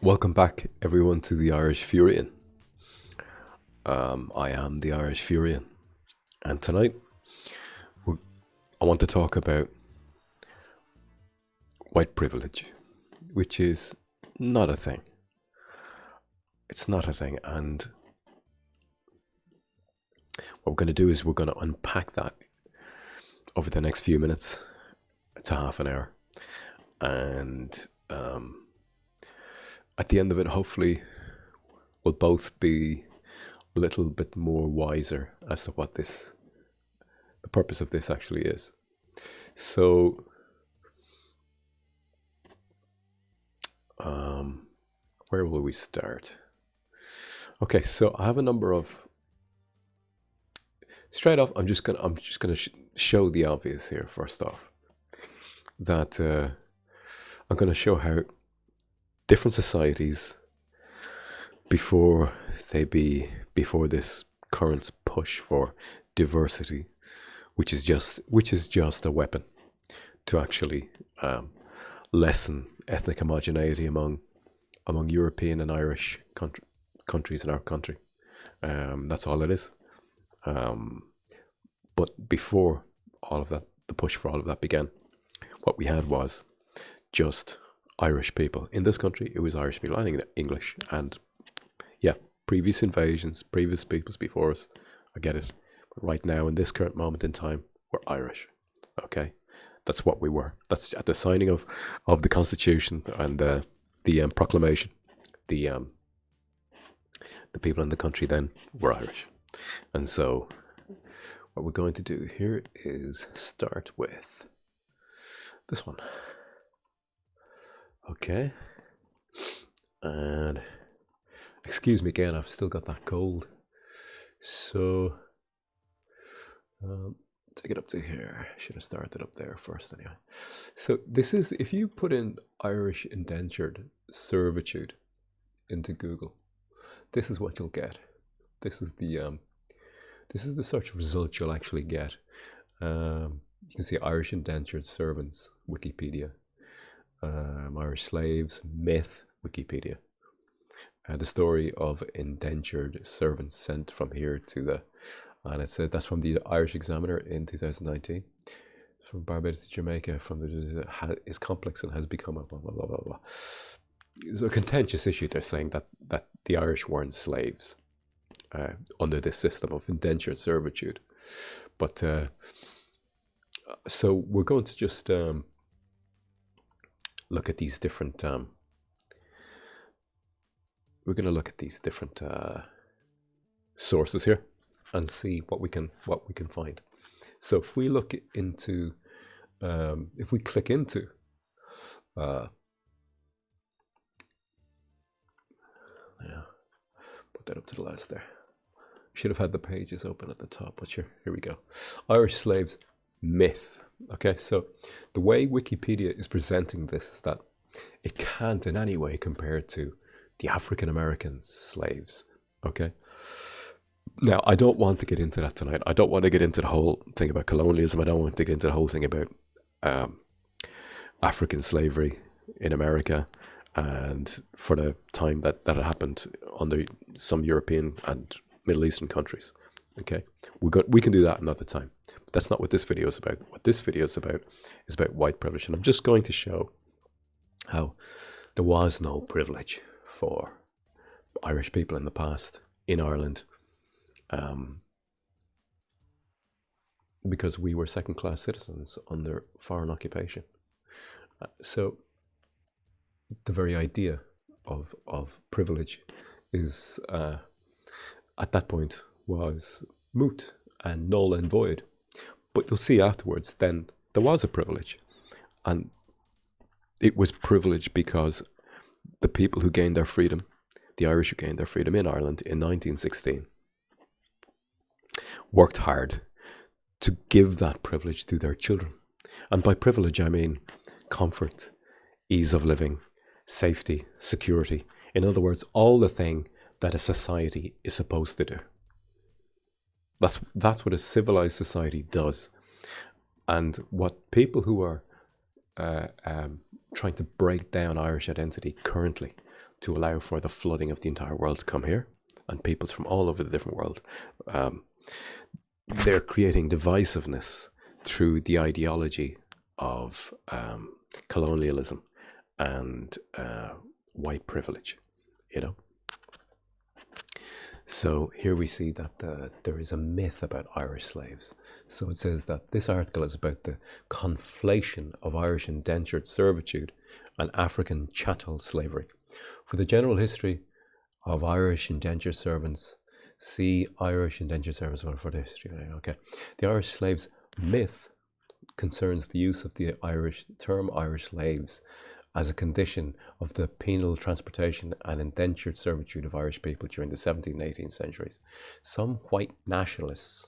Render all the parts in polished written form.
Welcome back, everyone, to the Irish Furian. I am the Irish Furian, and tonight I want to talk about white privilege, which is not a thing. It's not a thing, and what we're going to do is we're going to unpack that over the next few minutes to half an hour, and at the end of it, hopefully, we'll both be a little bit more wiser as to what the purpose of this actually is. So, where will we start? Okay, so I have a number of. Straight off, I'm just gonna show the obvious here. First off, that I'm gonna show how different societies before this current push for diversity, which is just a weapon to actually lessen ethnic homogeneity among European and Irish countries in our country. That's all it is. But before all of that, the push for all of that began, what we had was just Irish people in this country. It was Irish people, I think English, and yeah, previous invasions, previous peoples before us. I get it. But right now, in this current moment in time, we're Irish. Okay, that's what we were. That's at the signing of the Constitution and the proclamation. The people in the country then were Irish, and so what we're going to do here is start with this one. Okay, and excuse me again, I've still got that cold, so take it up to here. Should have started up there first anyway. So this is, if you put in Irish indentured servitude into Google, this is what you'll get. This is the search result you'll actually get. You can see Irish indentured servants, Wikipedia. Irish slaves, myth, Wikipedia. The story of indentured servants sent from here to the, and it said that's from the Irish Examiner in 2019. From Barbados to Jamaica, is complex and has become a blah blah blah blah blah. It's a contentious issue. They're saying that the Irish weren't slaves under this system of indentured servitude, but so we're going to just look at these different. We're going to look at these different sources here and see what we can find. So if we look into, if we click into, yeah, put that up to the last there. Should have had the pages open at the top, but here we go. Irish slaves myth. Okay, so the way Wikipedia is presenting this is that it can't in any way compare to the African American slaves. Okay, now I don't want to get into that tonight. I don't want to get into the whole thing about colonialism. I don't want to get into the whole thing about African slavery in America and for the time that it happened under some European and Middle Eastern countries. Okay, we can do that another time. But that's not what this video is about. What this video is about white privilege, and I'm just going to show how there was no privilege for Irish people in the past in Ireland, because we were second-class citizens under foreign occupation. So the very idea of privilege is at that point was moot and null and void. But you'll see afterwards then there was a privilege, and it was privilege because the people who gained their freedom, the Irish who gained their freedom in Ireland in 1916, worked hard to give that privilege to their children. And by privilege I mean comfort, ease of living, safety, security. In other words, all the thing that a society is supposed to do. That's what a civilized society does. And what people who are trying to break down Irish identity currently to allow for the flooding of the entire world to come here, and peoples from all over the different world. They're creating divisiveness through the ideology of colonialism and white privilege, you know. So here we see that there is a myth about Irish slaves. So it says that this article is about the conflation of Irish indentured servitude and African chattel slavery. For the general history of Irish indentured servants, see Irish indentured servants for the history. Okay, the Irish slaves myth concerns the use of the term Irish slaves as a condition of the penal transportation and indentured servitude of Irish people during the 17th and 18th centuries. Some white nationalists.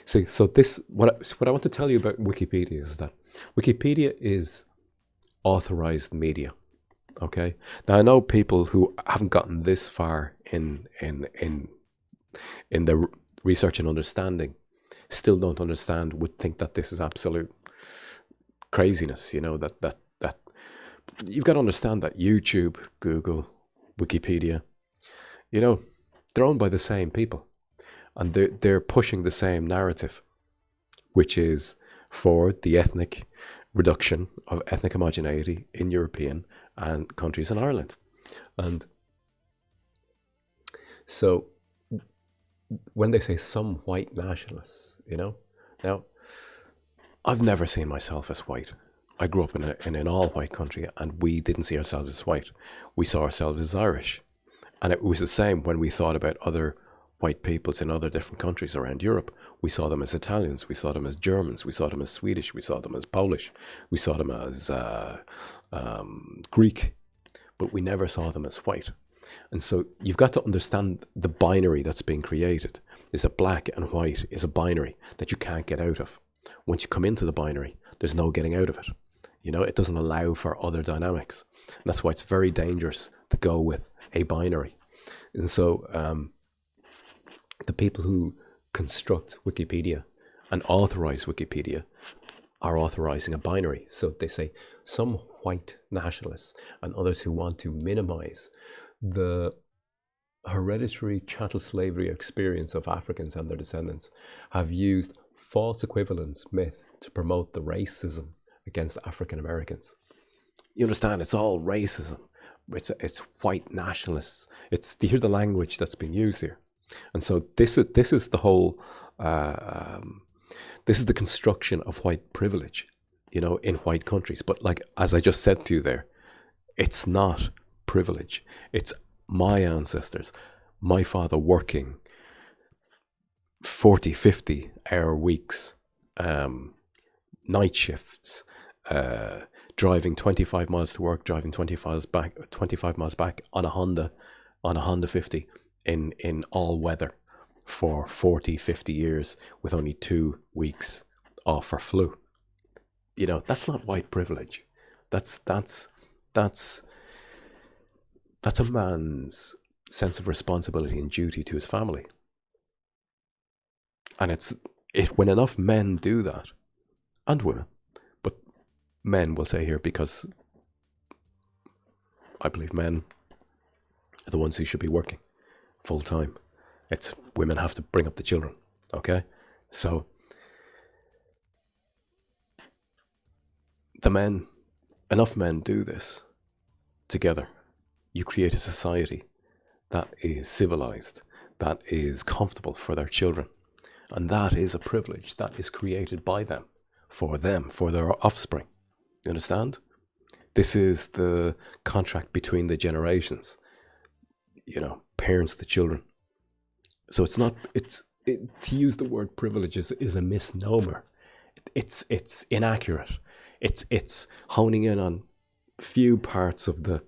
See, so this, what I want to tell you about Wikipedia is that Wikipedia is authorized media. Okay. Now I know people who haven't gotten this far in their research and understanding still don't understand, would think that this is absolute craziness, you know, that you've got to understand that YouTube, Google, Wikipedia, you know, they're owned by the same people, and they're pushing the same narrative, which is for the ethnic reduction of ethnic homogeneity in European and countries in Ireland. And so when they say some white nationalists, you know, now I've never seen myself as white. I grew up in an all-white country, and we didn't see ourselves as white. We saw ourselves as Irish. And it was the same when we thought about other white peoples in other different countries around Europe. We saw them as Italians, we saw them as Germans, we saw them as Swedish, we saw them as Polish, we saw them as Greek, but we never saw them as white. And so you've got to understand the binary that's being created. Is a black and white is a binary that you can't get out of. Once you come into the binary, there's no getting out of it. You know, it doesn't allow for other dynamics. And that's why it's very dangerous to go with a binary. And so the people who construct Wikipedia and authorize Wikipedia are authorizing a binary. So they say some white nationalists and others who want to minimize the hereditary chattel slavery experience of Africans and their descendants have used false equivalence myth to promote the racism against African Americans. You understand? It's all racism. It's white nationalists. Do you hear the language that's being used here? And so this is the whole. This is the construction of white privilege, you know, in white countries. But like as I just said to you there, it's not privilege. It's my ancestors, my father working 40, 50-hour weeks, night shifts, driving 25 miles to work, driving 25 miles back on a Honda 50 in all weather for 40, 50 years with only 2 weeks off for flu. You know, that's not white privilege. That's a man's sense of responsibility and duty to his family. And when enough men do that, and women, but men will say here, because I believe men are the ones who should be working full time. It's women have to bring up the children, okay? So enough men do this together, you create a society that is civilized, that is comfortable for their children. And that is a privilege that is created by them, for their offspring. You understand? This is the contract between the generations, you know, parents to children. So it's not, to use the word privilege is a misnomer. It's inaccurate. It's honing in on few parts of the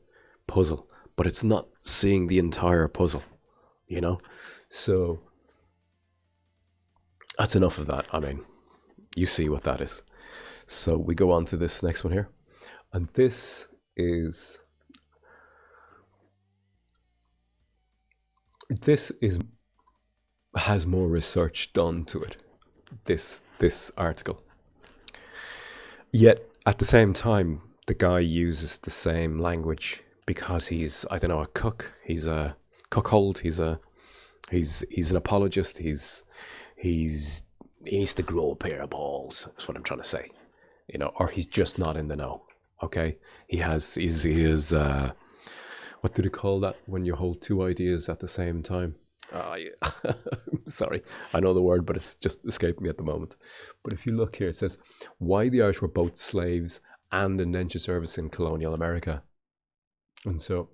puzzle, but it's not seeing the entire puzzle, you know? So that's enough of that. I mean, you see what that is. So we go on to this next one here. And this has more research done to it, this article. Yet at the same time, the guy uses the same language because he's, I don't know, a cook. He's a cuckold. He's an apologist. He needs to grow a pair of balls. That's what I'm trying to say. Or he's just not in the know. Okay, he is what do they call that when you hold two ideas at the same time? Yeah. Sorry, I know the word, but it's just escaped me at the moment. But if you look here, it says why the Irish were both slaves and indentured service in colonial America. And so,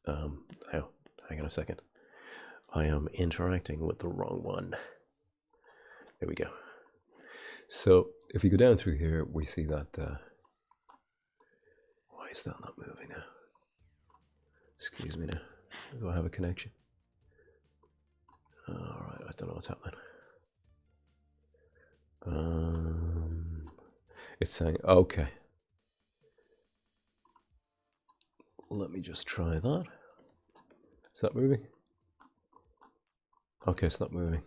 now, hang on a second. I am interacting with the wrong one. There we go. So if we go down through here, we see that. Why is that not moving now? Excuse me now. Do I have a connection? All right, I don't know what's happening. It's saying, okay. Let me just try that. Is that moving? Okay, it's not moving.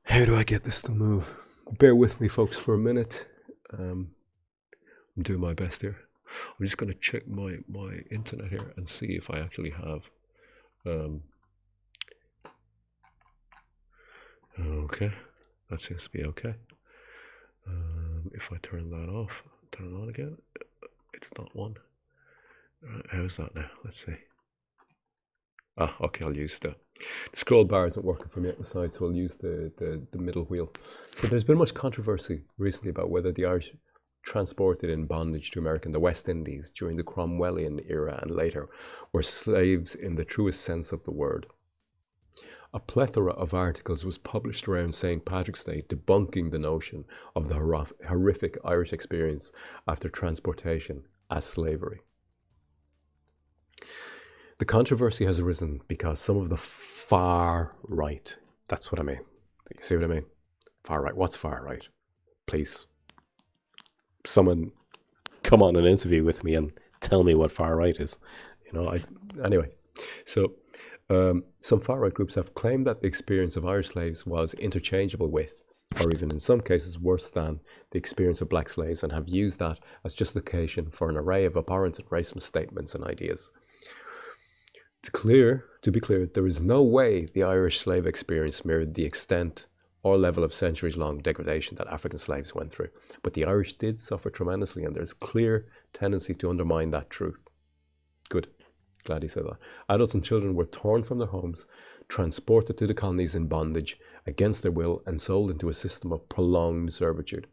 How do I get this to move? Bear with me, folks, for a minute. I'm doing my best here. I'm just going to check my internet here and see if I actually have. Okay, that seems to be okay. If I turn that off, turn it on again, it's not one. How's that now? Let's see. Okay, I'll use the scroll bar isn't working for me at the side, so I'll use the middle wheel. So there's been much controversy recently about whether the Irish transported in bondage to America and the West Indies during the Cromwellian era and later were slaves in the truest sense of the word. A plethora of articles was published around St. Patrick's Day debunking the notion of the horrific Irish experience after transportation as slavery. The controversy has arisen because some of the far right, that's what I mean. You see what I mean? Far right. What's far right? Please, someone come on an interview with me and tell me what far right is. Anyway, so some far right groups have claimed that the experience of Irish slaves was interchangeable with, or even in some cases worse than, the experience of black slaves, and have used that as justification for an array of abhorrent and racist statements and ideas. To be clear, there is no way the Irish slave experience mirrored the extent or level of centuries-long degradation that African slaves went through. But the Irish did suffer tremendously, and there's clear tendency to undermine that truth. Good. Glad he said that. Adults and children were torn from their homes, transported to the colonies in bondage against their will, and sold into a system of prolonged servitude.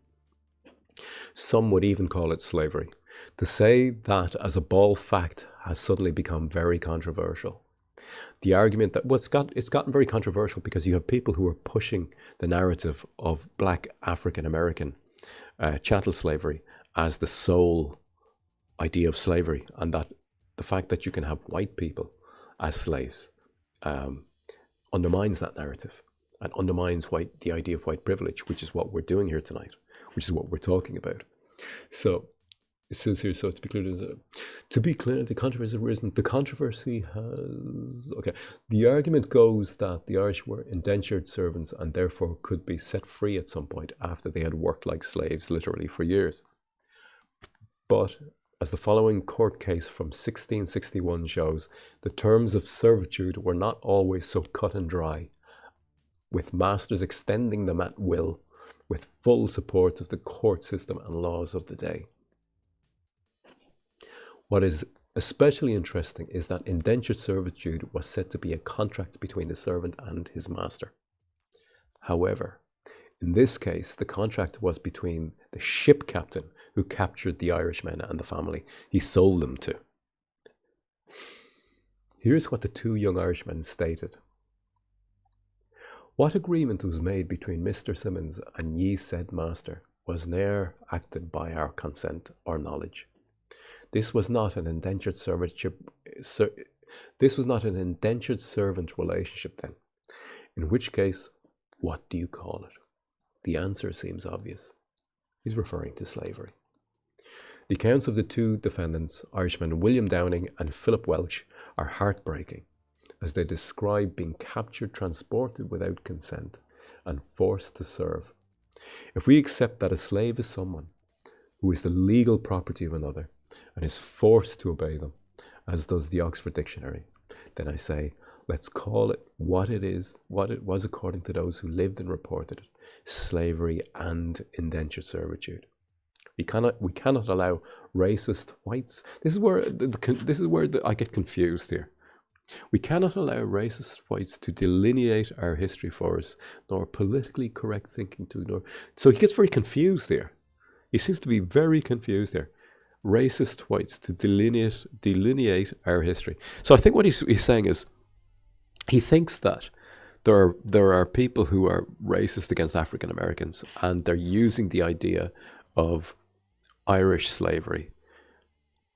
Some would even call it slavery. To say that as a bald fact has suddenly become very controversial. The argument that, it's gotten very controversial because you have people who are pushing the narrative of black African American chattel slavery as the sole idea of slavery, and that the fact that you can have white people as slaves undermines that narrative and undermines the idea of white privilege, which is what we're doing here tonight, which is what we're talking about. So it says here, so to be clear, the controversy has arisen. The controversy has, the argument goes that the Irish were indentured servants and therefore could be set free at some point after they had worked like slaves literally for years. But as the following court case from 1661 shows, the terms of servitude were not always so cut and dry, with masters extending them at will, with full support of the court system and laws of the day. What is especially interesting is that indentured servitude was said to be a contract between the servant and his master. However, in this case, the contract was between the ship captain who captured the Irishmen and the family he sold them to. Here's what the two young Irishmen stated. What agreement was made between Mr. Simmons and ye said master was ne'er acted by our consent or knowledge. This was not an indentured servant relationship then, in which case, what do you call it? The answer seems obvious. He's referring to slavery. The accounts of the two defendants, Irishmen William Downing and Philip Welch, are heartbreaking, as they describe being captured, transported without consent, and forced to serve. If we accept that a slave is someone who is the legal property of another and is forced to obey them, as does the Oxford Dictionary, then I say, let's call it what it is, what it was according to those who lived and reported it: slavery and indentured servitude. We cannot allow racist whites. This is where I get confused here. We cannot allow racist whites to delineate our history for us, nor politically correct thinking to ignore. So he gets very confused here. He seems to be very confused here. Racist whites to delineate our history. So I think what he's saying is, he thinks that there are people who are racist against African Americans, and they're using the idea of Irish slavery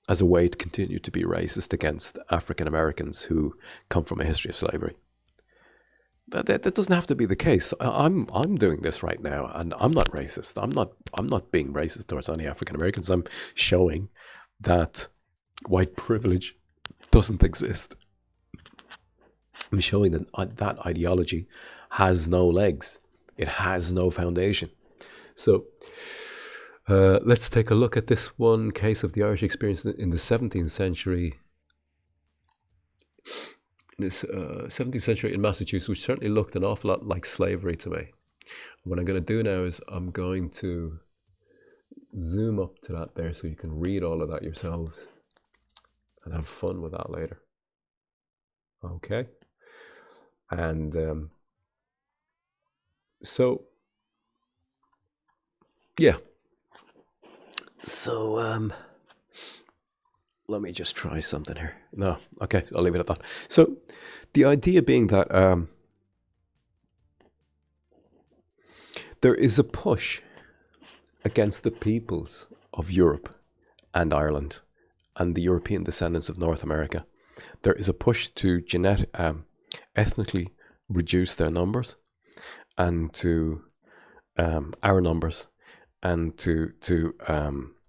as a way to continue to be racist against African Americans who come from a history of slavery. That doesn't have to be the case. I'm doing this right now, and I'm not racist. I'm not being racist towards any African Americans. I'm showing that white privilege doesn't exist. I'm showing that that ideology has no legs. It has no foundation. So let's take a look at this one case of the Irish experience in the 17th century. In this 17th century in Massachusetts, which certainly looked an awful lot like slavery to me. What I'm going to do now is I'm going to zoom up to that there so you can read all of that yourselves and have fun with that later. Okay. And so, yeah. So, let me just try something here. No, okay, I'll leave it at that. So, the idea being that there is a push against the peoples of Europe and Ireland and the European descendants of North America. There is a push to ethnically reduce their numbers and to our numbers, and to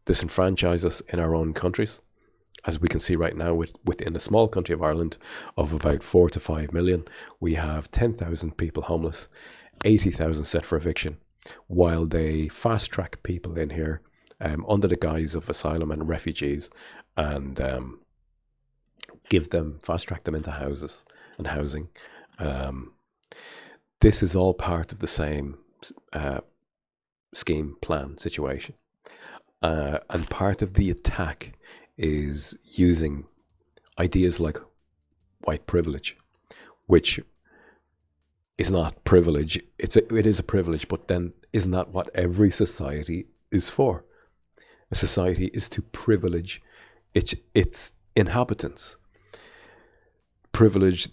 disenfranchise us in our own countries, as we can see right now within a small country of Ireland of about 4 to 5 million. We have 10,000 people homeless, 80,000 set for eviction, while they fast track people in here under the guise of asylum and refugees, and fast track them into houses and housing. This is all part of the same scheme, plan, situation. And part of the attack is using ideas like white privilege, which is not privilege. It is a privilege, but then isn't that what every society is for? A society is to privilege its inhabitants, privilege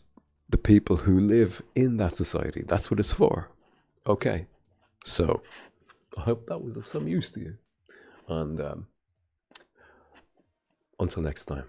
the people who live in that society. That's what it's for. Okay, so I hope that was of some use to you. And until next time.